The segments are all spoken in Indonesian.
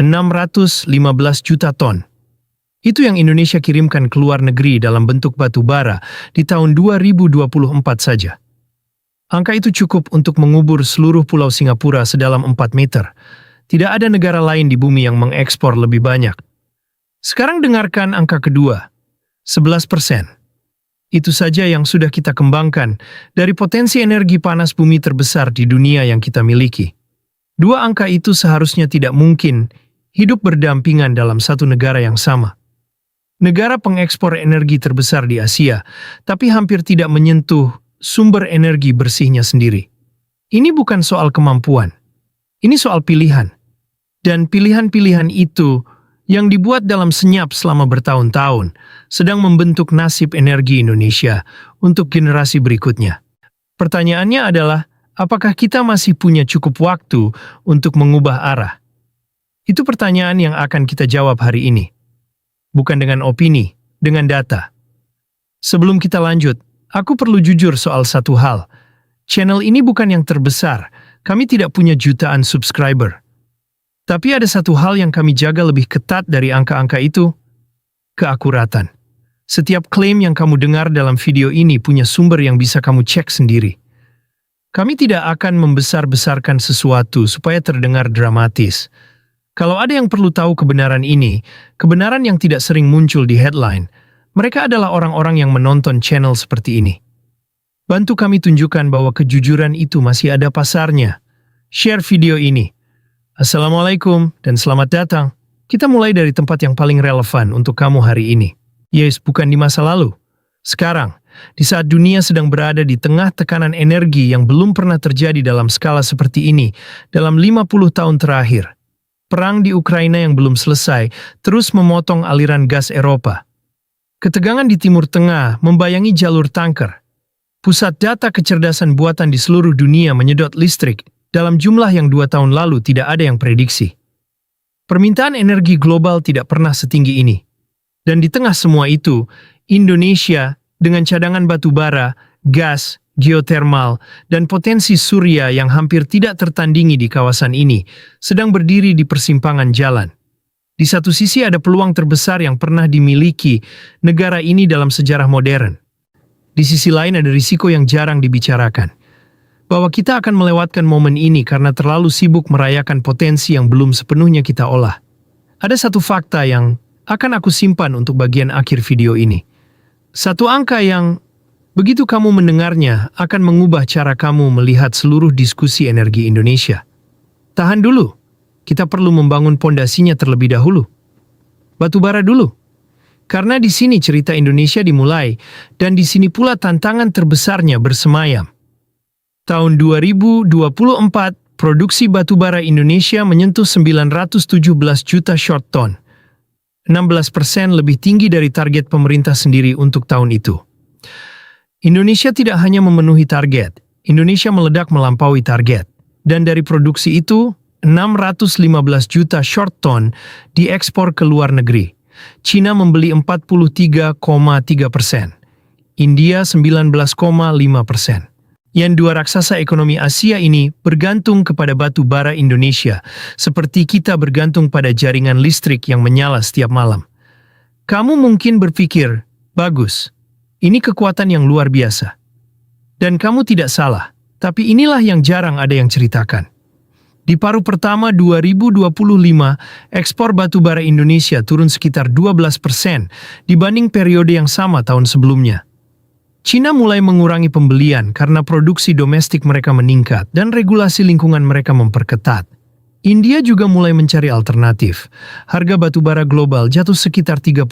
615 juta ton. Itu yang Indonesia kirimkan ke luar negeri dalam bentuk batu bara di tahun 2024 saja. Angka itu cukup untuk mengubur seluruh pulau Singapura sedalam 4 meter. Tidak ada negara lain di bumi yang mengekspor lebih banyak. Sekarang dengarkan angka kedua, 11%. Itu saja yang sudah kita kembangkan dari potensi energi panas bumi terbesar di dunia yang kita miliki. Dua angka itu seharusnya tidak mungkin hidup berdampingan dalam satu negara yang sama. Negara pengekspor energi terbesar di Asia, tapi hampir tidak menyentuh sumber energi bersihnya sendiri. Ini bukan soal kemampuan, ini soal pilihan. Dan pilihan-pilihan itu yang dibuat dalam senyap selama bertahun-tahun sedang membentuk nasib energi Indonesia untuk generasi berikutnya. Pertanyaannya adalah, apakah kita masih punya cukup waktu untuk mengubah arah? Itu pertanyaan yang akan kita jawab hari ini. Bukan dengan opini, dengan data. Sebelum kita lanjut, aku perlu jujur soal satu hal. Channel ini bukan yang terbesar, kami tidak punya jutaan subscriber. Tapi ada satu hal yang kami jaga lebih ketat dari angka-angka itu, keakuratan. Setiap klaim yang kamu dengar dalam video ini punya sumber yang bisa kamu cek sendiri. Kami tidak akan membesar-besarkan sesuatu supaya terdengar dramatis. Kalau ada yang perlu tahu kebenaran ini, kebenaran yang tidak sering muncul di headline, mereka adalah orang-orang yang menonton channel seperti ini. Bantu kami tunjukkan bahwa kejujuran itu masih ada pasarnya. Share video ini. Assalamualaikum dan selamat datang. Kita mulai dari tempat yang paling relevan untuk kamu hari ini. Yes, bukan di masa lalu. Sekarang, di saat dunia sedang berada di tengah tekanan energi yang belum pernah terjadi dalam skala seperti ini dalam 50 tahun terakhir. Perang di Ukraina yang belum selesai terus memotong aliran gas Eropa. Ketegangan di Timur Tengah membayangi jalur tanker. Pusat data kecerdasan buatan di seluruh dunia menyedot listrik dalam jumlah yang 2 tahun lalu tidak ada yang prediksi. Permintaan energi global tidak pernah setinggi ini. Dan di tengah semua itu, Indonesia dengan cadangan batu bara, gas, geotermal, dan potensi surya yang hampir tidak tertandingi di kawasan ini, sedang berdiri di persimpangan jalan. Di satu sisi ada peluang terbesar yang pernah dimiliki negara ini dalam sejarah modern. Di sisi lain ada risiko yang jarang dibicarakan, bahwa kita akan melewatkan momen ini karena terlalu sibuk merayakan potensi yang belum sepenuhnya kita olah. Ada satu fakta yang akan aku simpan untuk bagian akhir video ini. Satu angka yang begitu kamu mendengarnya akan mengubah cara kamu melihat seluruh diskusi energi Indonesia. Tahan dulu, kita perlu membangun pondasinya terlebih dahulu. Batu bara dulu. Karena di sini cerita Indonesia dimulai, dan di sini pula tantangan terbesarnya bersemayam. Tahun 2024, produksi batu bara Indonesia menyentuh 917 juta short ton. 16% lebih tinggi dari target pemerintah sendiri untuk tahun itu. Indonesia tidak hanya memenuhi target, Indonesia meledak melampaui target. Dan dari produksi itu, 615 juta short ton diekspor ke luar negeri. Cina membeli 43,3%, India 19,5%. Yang dua raksasa ekonomi Asia ini bergantung kepada batu bara Indonesia, seperti kita bergantung pada jaringan listrik yang menyala setiap malam. Kamu mungkin berpikir, bagus, ini kekuatan yang luar biasa. Dan kamu tidak salah, tapi inilah yang jarang ada yang ceritakan. Di paruh pertama 2025, ekspor batu bara Indonesia turun sekitar 12% dibanding periode yang sama tahun sebelumnya. Cina mulai mengurangi pembelian karena produksi domestik mereka meningkat dan regulasi lingkungan mereka memperketat. India juga mulai mencari alternatif. Harga batu bara global jatuh sekitar 30%.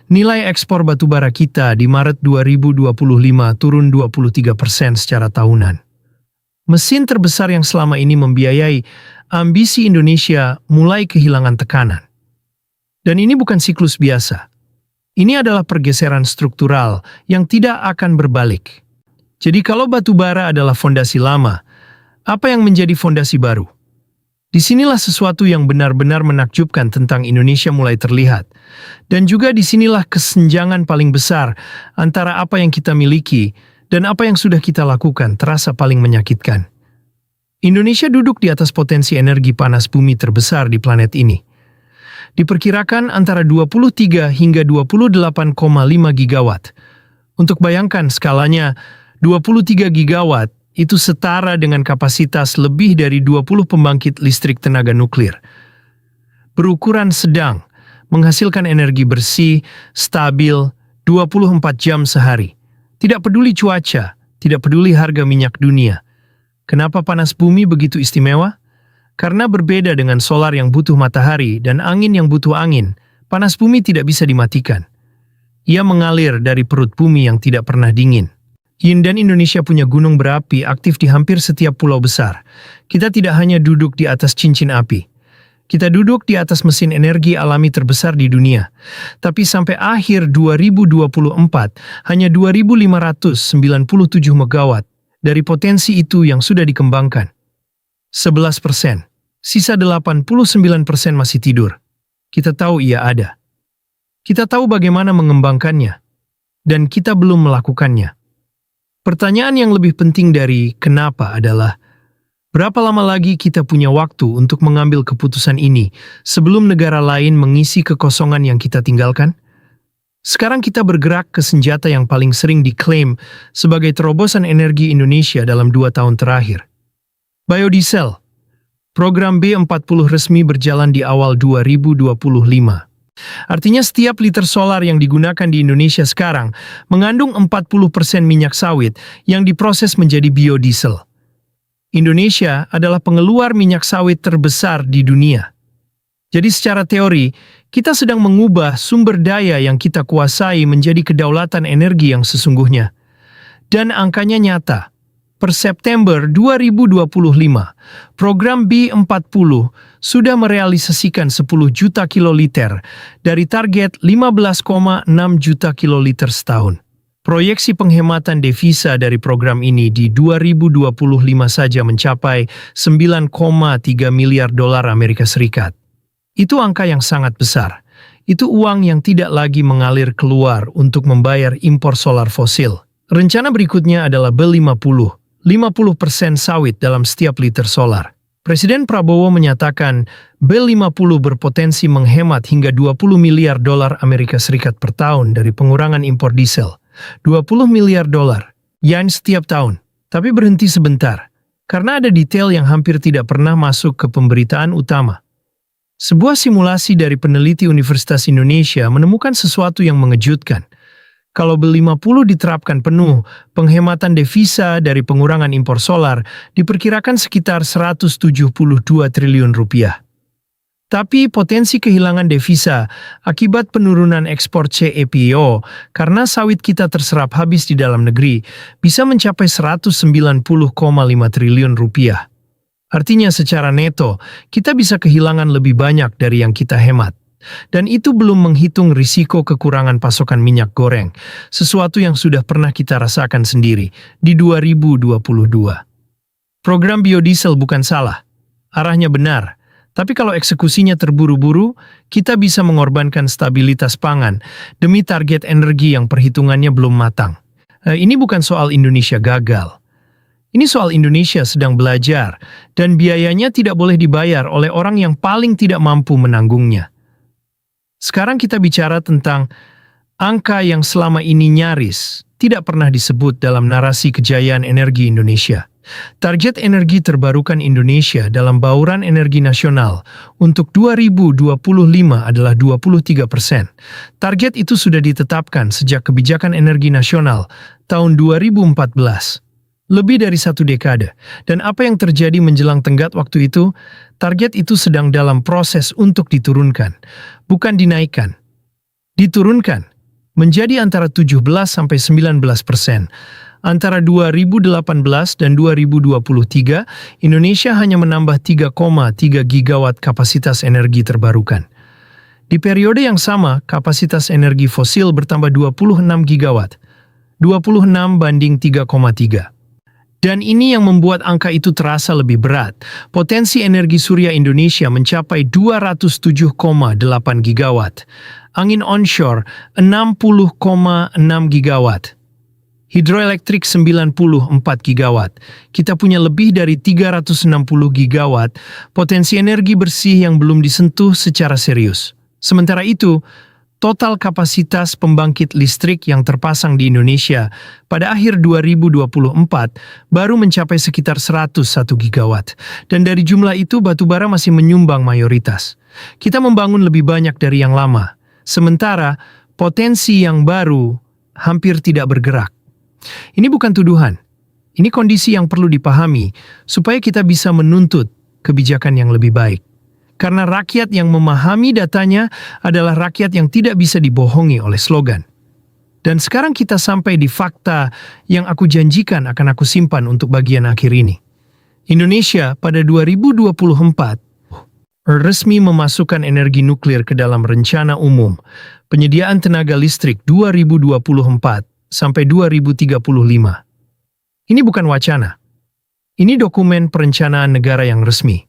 Nilai ekspor batu bara kita di Maret 2025 turun 23% secara tahunan. Mesin terbesar yang selama ini membiayai ambisi Indonesia mulai kehilangan tekanan. Dan ini bukan siklus biasa. Ini adalah pergeseran struktural yang tidak akan berbalik. Jadi kalau batu bara adalah fondasi lama, apa yang menjadi fondasi baru? Disinilah sesuatu yang benar-benar menakjubkan tentang Indonesia mulai terlihat. Dan juga disinilah kesenjangan paling besar antara apa yang kita miliki dan apa yang sudah kita lakukan terasa paling menyakitkan. Indonesia duduk di atas potensi energi panas bumi terbesar di planet ini. Diperkirakan antara 23 hingga 28,5 gigawatt. Untuk bayangkan skalanya, 23 gigawatt itu setara dengan kapasitas lebih dari 20 pembangkit listrik tenaga nuklir. Berukuran sedang, menghasilkan energi bersih, stabil, 24 jam sehari. Tidak peduli cuaca, tidak peduli harga minyak dunia. Kenapa panas bumi begitu istimewa? Karena berbeda dengan solar yang butuh matahari dan angin yang butuh angin, panas bumi tidak bisa dimatikan. Ia mengalir dari perut bumi yang tidak pernah dingin. Yin dan Indonesia punya gunung berapi aktif di hampir setiap pulau besar. Kita tidak hanya duduk di atas cincin api. Kita duduk di atas mesin energi alami terbesar di dunia. Tapi sampai akhir 2024, hanya 2.597 megawatt dari potensi itu yang sudah dikembangkan. 11%. Sisa 89% masih tidur. Kita tahu ia ada. Kita tahu bagaimana mengembangkannya. Dan kita belum melakukannya. Pertanyaan yang lebih penting dari kenapa adalah, berapa lama lagi kita punya waktu untuk mengambil keputusan ini sebelum negara lain mengisi kekosongan yang kita tinggalkan? Sekarang kita bergerak ke senjata yang paling sering diklaim sebagai terobosan energi Indonesia dalam 2 tahun terakhir. Biodiesel. Program B40 resmi berjalan di awal 2025. Artinya setiap liter solar yang digunakan di Indonesia sekarang mengandung 40% minyak sawit yang diproses menjadi biodiesel. Indonesia adalah pengeluar minyak sawit terbesar di dunia. Jadi secara teori, kita sedang mengubah sumber daya yang kita kuasai menjadi kedaulatan energi yang sesungguhnya. Dan angkanya nyata. Per September 2025, program B40 sudah merealisasikan 10 juta kiloliter dari target 15,6 juta kiloliter setahun. Proyeksi penghematan devisa dari program ini di 2025 saja mencapai 9,3 miliar dolar Amerika Serikat. Itu angka yang sangat besar. Itu uang yang tidak lagi mengalir keluar untuk membayar impor solar fosil. Rencana berikutnya adalah B50. 50% sawit dalam setiap liter solar. Presiden Prabowo menyatakan B50 berpotensi menghemat hingga 20 miliar dolar Amerika Serikat per tahun dari pengurangan impor diesel. 20 miliar dolar, yen setiap tahun. Tapi berhenti sebentar, karena ada detail yang hampir tidak pernah masuk ke pemberitaan utama. Sebuah simulasi dari peneliti Universitas Indonesia menemukan sesuatu yang mengejutkan. Kalau B50 diterapkan penuh, penghematan devisa dari pengurangan impor solar diperkirakan sekitar 172 triliun rupiah. Tapi potensi kehilangan devisa akibat penurunan ekspor CPO karena sawit kita terserap habis di dalam negeri bisa mencapai 190,5 triliun rupiah. Artinya secara neto, kita bisa kehilangan lebih banyak dari yang kita hemat. Dan itu belum menghitung risiko kekurangan pasokan minyak goreng, sesuatu yang sudah pernah kita rasakan sendiri di 2022. Program biodiesel bukan salah, arahnya benar, tapi kalau eksekusinya terburu-buru, kita bisa mengorbankan stabilitas pangan demi target energi yang perhitungannya belum matang. Ini bukan soal Indonesia gagal. Ini soal Indonesia sedang belajar, dan biayanya tidak boleh dibayar oleh orang yang paling tidak mampu menanggungnya. Sekarang kita bicara tentang angka yang selama ini nyaris tidak pernah disebut dalam narasi kejayaan energi Indonesia. Target energi terbarukan Indonesia dalam bauran energi nasional untuk 2025 adalah 23%. Target itu sudah ditetapkan sejak kebijakan energi nasional tahun 2014. Lebih dari 1 dekade, dan apa yang terjadi menjelang tenggat waktu itu, target itu sedang dalam proses untuk diturunkan, bukan dinaikkan. Diturunkan, menjadi antara 17–19%. Antara 2018 dan 2023, Indonesia hanya menambah 3,3 gigawatt kapasitas energi terbarukan. Di periode yang sama, kapasitas energi fosil bertambah 26 gigawatt, 26 banding 3,3. Dan ini yang membuat angka itu terasa lebih berat. Potensi energi surya Indonesia mencapai 207,8 gigawatt. Angin onshore 60,6 gigawatt. Hidroelektrik 94 gigawatt. Kita punya lebih dari 360 gigawatt potensi energi bersih yang belum disentuh secara serius. Sementara itu, total kapasitas pembangkit listrik yang terpasang di Indonesia pada akhir 2024 baru mencapai sekitar 101 gigawatt. Dan dari jumlah itu, batubara masih menyumbang mayoritas. Kita membangun lebih banyak dari yang lama. Sementara, potensi yang baru hampir tidak bergerak. Ini bukan tuduhan. Ini kondisi yang perlu dipahami supaya kita bisa menuntut kebijakan yang lebih baik. Karena rakyat yang memahami datanya adalah rakyat yang tidak bisa dibohongi oleh slogan. Dan sekarang kita sampai di fakta yang aku janjikan akan aku simpan untuk bagian akhir ini. Indonesia pada 2024 resmi memasukkan energi nuklir ke dalam Rencana Umum Penyediaan Tenaga Listrik 2024 sampai 2035. Ini bukan wacana. Ini dokumen perencanaan negara yang resmi.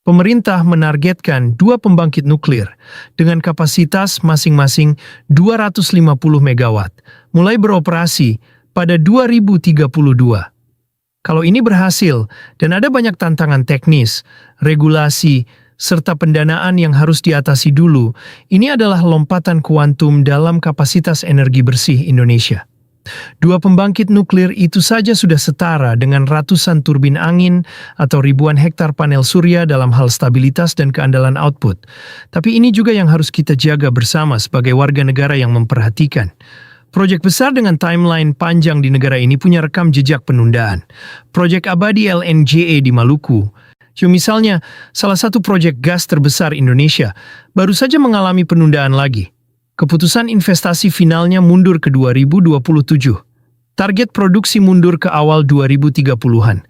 Pemerintah menargetkan 2 pembangkit nuklir dengan kapasitas masing-masing 250 megawatt, mulai beroperasi pada 2032. Kalau ini berhasil, dan ada banyak tantangan teknis, regulasi, serta pendanaan yang harus diatasi dulu, ini adalah lompatan kuantum dalam kapasitas energi bersih Indonesia. 2 pembangkit nuklir itu saja sudah setara dengan ratusan turbin angin atau ribuan hektar panel surya dalam hal stabilitas dan keandalan output. Tapi ini juga yang harus kita jaga bersama sebagai warga negara yang memperhatikan. Proyek besar dengan timeline panjang di negara ini punya rekam jejak penundaan. Proyek abadi LNJE di Maluku, misalnya salah satu proyek gas terbesar Indonesia, baru saja mengalami penundaan lagi. Keputusan investasi finalnya mundur ke 2027. Target produksi mundur ke awal 2030-an.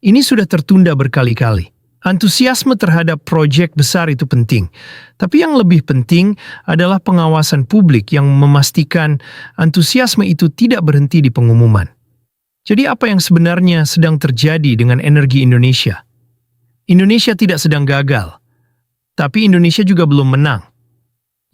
Ini sudah tertunda berkali-kali. Antusiasme terhadap proyek besar itu penting. Tapi yang lebih penting adalah pengawasan publik yang memastikan antusiasme itu tidak berhenti di pengumuman. Jadi apa yang sebenarnya sedang terjadi dengan energi Indonesia? Indonesia tidak sedang gagal, tapi Indonesia juga belum menang.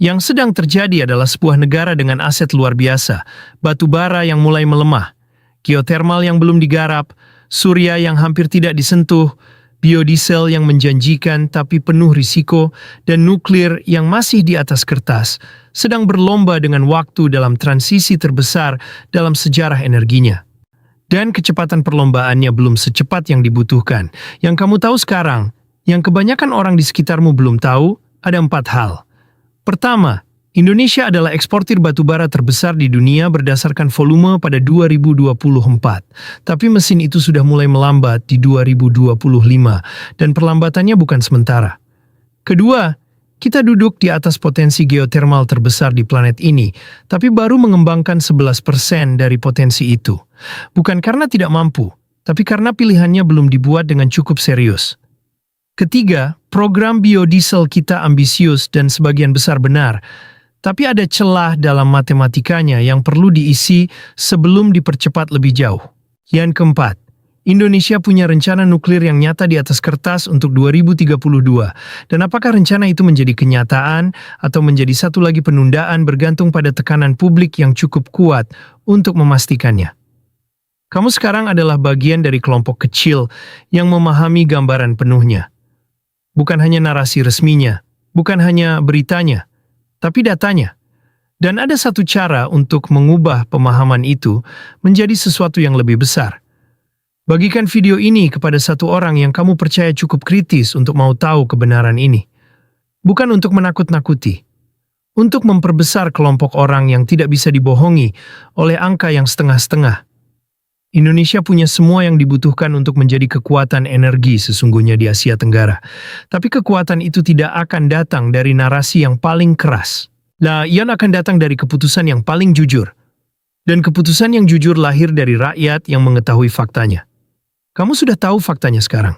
Yang sedang terjadi adalah sebuah negara dengan aset luar biasa, batu bara yang mulai melemah, geotermal yang belum digarap, surya yang hampir tidak disentuh, biodiesel yang menjanjikan tapi penuh risiko, dan nuklir yang masih di atas kertas, sedang berlomba dengan waktu dalam transisi terbesar dalam sejarah energinya. Dan kecepatan perlombaannya belum secepat yang dibutuhkan. Yang kamu tahu sekarang, yang kebanyakan orang di sekitarmu belum tahu, ada 4 hal. Pertama, Indonesia adalah eksportir batubara terbesar di dunia berdasarkan volume pada 2024. Tapi mesin itu sudah mulai melambat di 2025, dan perlambatannya bukan sementara. Kedua, kita duduk di atas potensi geotermal terbesar di planet ini, tapi baru mengembangkan 11% dari potensi itu. Bukan karena tidak mampu, tapi karena pilihannya belum dibuat dengan cukup serius. Ketiga, program biodiesel kita ambisius dan sebagian besar benar, tapi ada celah dalam matematikanya yang perlu diisi sebelum dipercepat lebih jauh. Yang keempat, Indonesia punya rencana nuklir yang nyata di atas kertas untuk 2032. Dan apakah rencana itu menjadi kenyataan atau menjadi satu lagi penundaan bergantung pada tekanan publik yang cukup kuat untuk memastikannya. Kamu sekarang adalah bagian dari kelompok kecil yang memahami gambaran penuhnya. Bukan hanya narasi resminya, bukan hanya beritanya, tapi datanya. Dan ada satu cara untuk mengubah pemahaman itu menjadi sesuatu yang lebih besar. Bagikan video ini kepada satu orang yang kamu percaya cukup kritis untuk mau tahu kebenaran ini. Bukan untuk menakut-nakuti. Untuk memperbesar kelompok orang yang tidak bisa dibohongi oleh angka yang setengah-setengah. Indonesia punya semua yang dibutuhkan untuk menjadi kekuatan energi sesungguhnya di Asia Tenggara. Tapi kekuatan itu tidak akan datang dari narasi yang paling keras. Ia akan datang dari keputusan yang paling jujur. Dan keputusan yang jujur lahir dari rakyat yang mengetahui faktanya. Kamu sudah tahu faktanya sekarang.